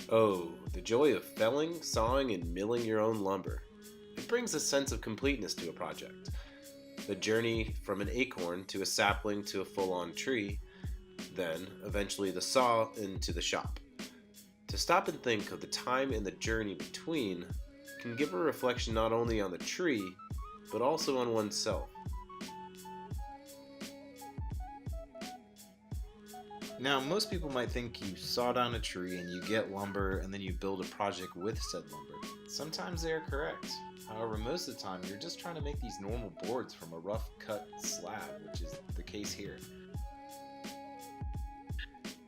Oh, the joy of felling, sawing, and milling your own lumber. It brings a sense of completeness to a project. The journey from an acorn to a sapling to a full-on tree, then eventually the saw into the shop. To stop and think of the time and the journey between can give a reflection not only on the tree, but also on oneself. Now, most people might think you saw down a tree and you get lumber and then you build a project with said lumber. Sometimes they are correct. However, most of the time you're just trying to make these normal boards from a rough cut slab, which is the case here.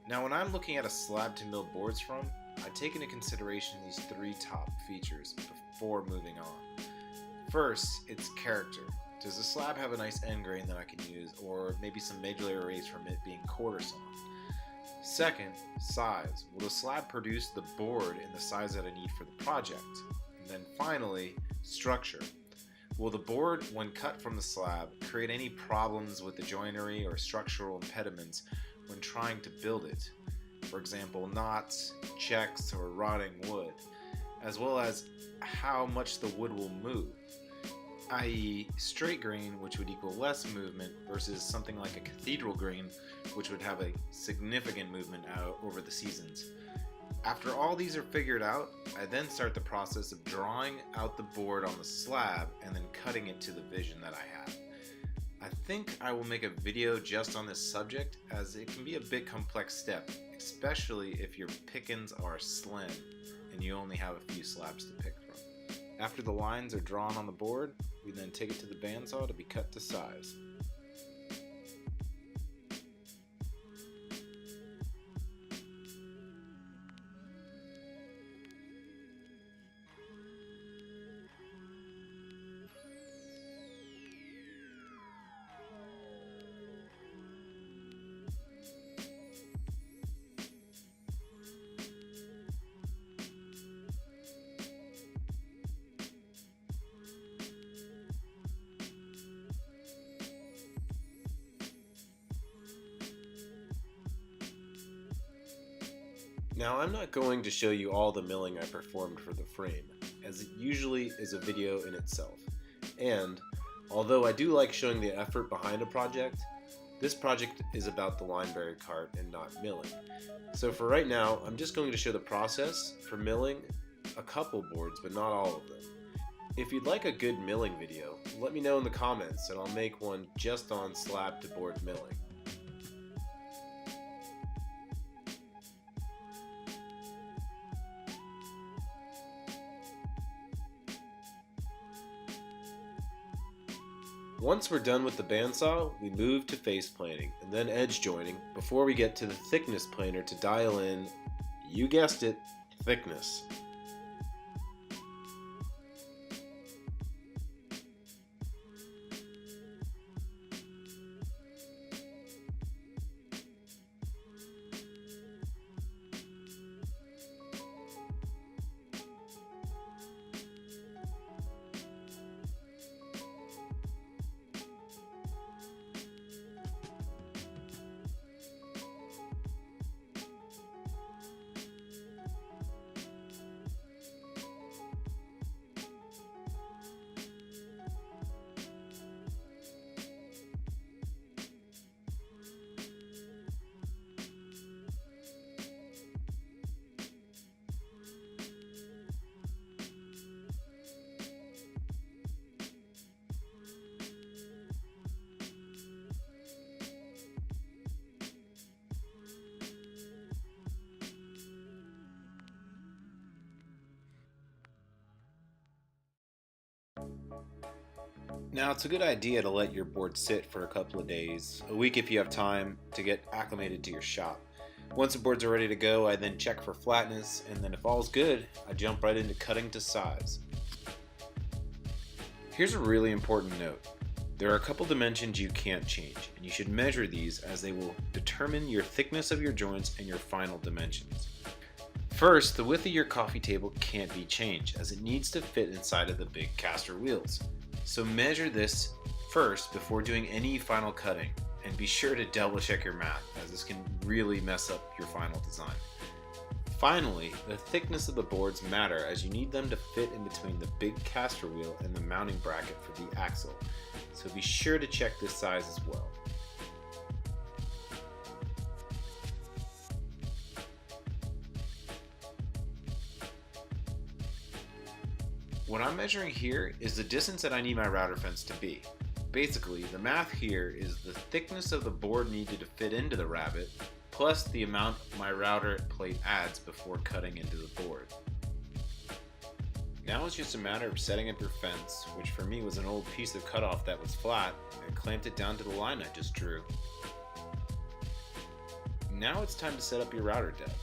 Now, when I'm looking at a slab to mill boards from, I take into consideration these three top features before moving on. First, its character. Does the slab have a nice end grain that I can use, or maybe some mid-layer raise from it being quarter sawn? Second, size. Will the slab produce the board in the size that I need for the project? And then finally, structure. Will the board, when cut from the slab, create any problems with the joinery or structural impediments when trying to build it? For example, knots, checks, or rotting wood, as well as how much the wood will move, i.e. straight grain, which would equal less movement, versus something like a cathedral grain, which would have a significant movement out over the seasons. After all these are figured out, I then start the process of drawing out the board on the slab and then cutting it to the vision that I have. I think I will make a video just on this subject, as it can be a bit complex step, especially if your pickings are slim and you only have a few slabs to pick from. After the lines are drawn on the board, we then take it to the bandsaw to be cut to size. Now, I'm not going to show you all the milling I performed for the frame, as it usually is a video in itself. And, although I do like showing the effort behind a project, this project is about the Lineberry cart and not milling. So for right now, I'm just going to show the process for milling a couple boards, but not all of them. If you'd like a good milling video, let me know in the comments and I'll make one just on slab to board milling. Once we're done with the bandsaw, we move to face planing and then edge joining before we get to the thickness planer to dial in, you guessed it, thickness. Now, it's a good idea to let your board sit for a couple of days, a week if you have time, to get acclimated to your shop. Once the boards are ready to go, I then check for flatness, and then if all's good, I jump right into cutting to size. Here's a really important note. There are a couple dimensions you can't change, and you should measure these as they will determine your thickness of your joints and your final dimensions. First, the width of your coffee table can't be changed, as it needs to fit inside of the big caster wheels. So measure this first before doing any final cutting, and be sure to double check your math, as this can really mess up your final design. Finally, the thickness of the boards matter as you need them to fit in between the big caster wheel and the mounting bracket for the axle, so be sure to check this size as well. What I'm measuring here is the distance that I need my router fence to be. Basically, the math here is the thickness of the board needed to fit into the rabbet, plus the amount my router plate adds before cutting into the board. Now it's just a matter of setting up your fence, which for me was an old piece of cutoff that was flat, and clamped it down to the line I just drew. Now it's time to set up your router depth.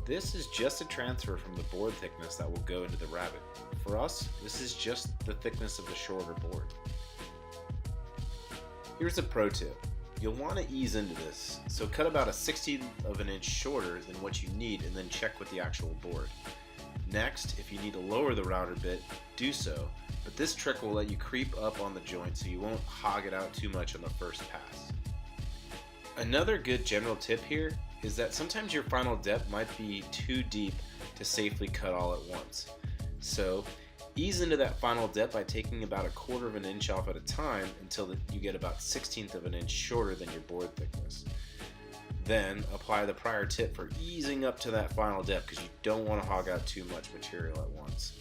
This is just a transfer from the board thickness that will go into the rabbet. For us, this is just the thickness of the shorter board. Here's a pro tip. You'll want to ease into this, so cut about a 1/16 of an inch shorter than what you need and then check with the actual board. Next, if you need to lower the router bit, do so, but this trick will let you creep up on the joint so you won't hog it out too much on the first pass. Another good general tip here is that sometimes your final depth might be too deep to safely cut all at once. So ease into that final depth by taking about 1/4 of an inch off at a time until you get about 1/16 of an inch shorter than your board thickness. Then apply the prior tip for easing up to that final depth because you don't want to hog out too much material at once.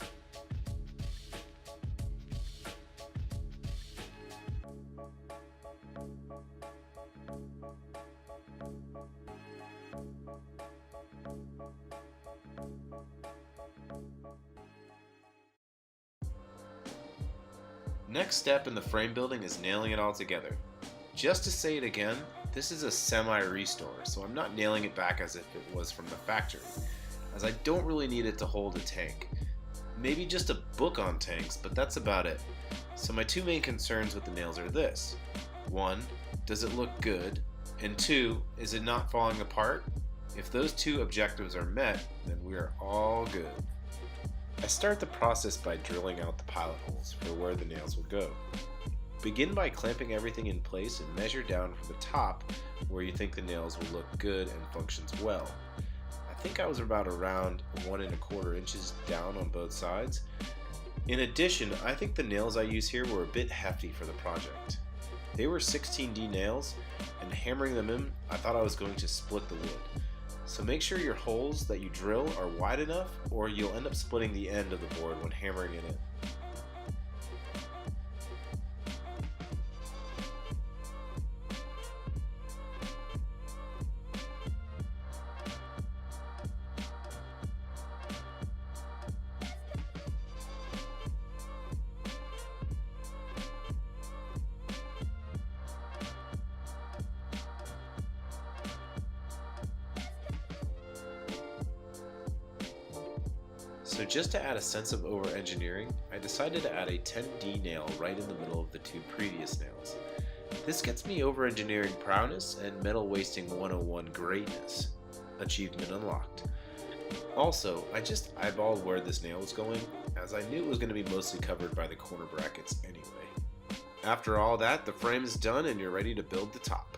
Next step in the frame building is nailing it all together. Just to say it again, this is a semi-restore, so I'm not nailing it back as if it was from the factory, as I don't really need it to hold a tank. Maybe just a book on tanks, but that's about it. So my two main concerns with the nails are this. 1, does it look good? And 2, is it not falling apart? If those two objectives are met, then we are all good. I start the process by drilling out the pilot holes for where the nails will go. Begin by clamping everything in place and measure down from the top where you think the nails will look good and functions well. I think I was about around 1 1/4 inches down on both sides. In addition, I think the nails I used here were a bit hefty for the project. They were 16D nails, and hammering them in, I thought I was going to split the wood. So make sure your holes that you drill are wide enough or you'll end up splitting the end of the board when hammering it in. So just to add a sense of over-engineering, I decided to add a 10D nail right in the middle of the two previous nails. This gets me over-engineering prowess and metal wasting 101 greatness. Achievement unlocked. Also, I just eyeballed where this nail was going, as I knew it was going to be mostly covered by the corner brackets anyway. After all that, the frame is done and you're ready to build the top.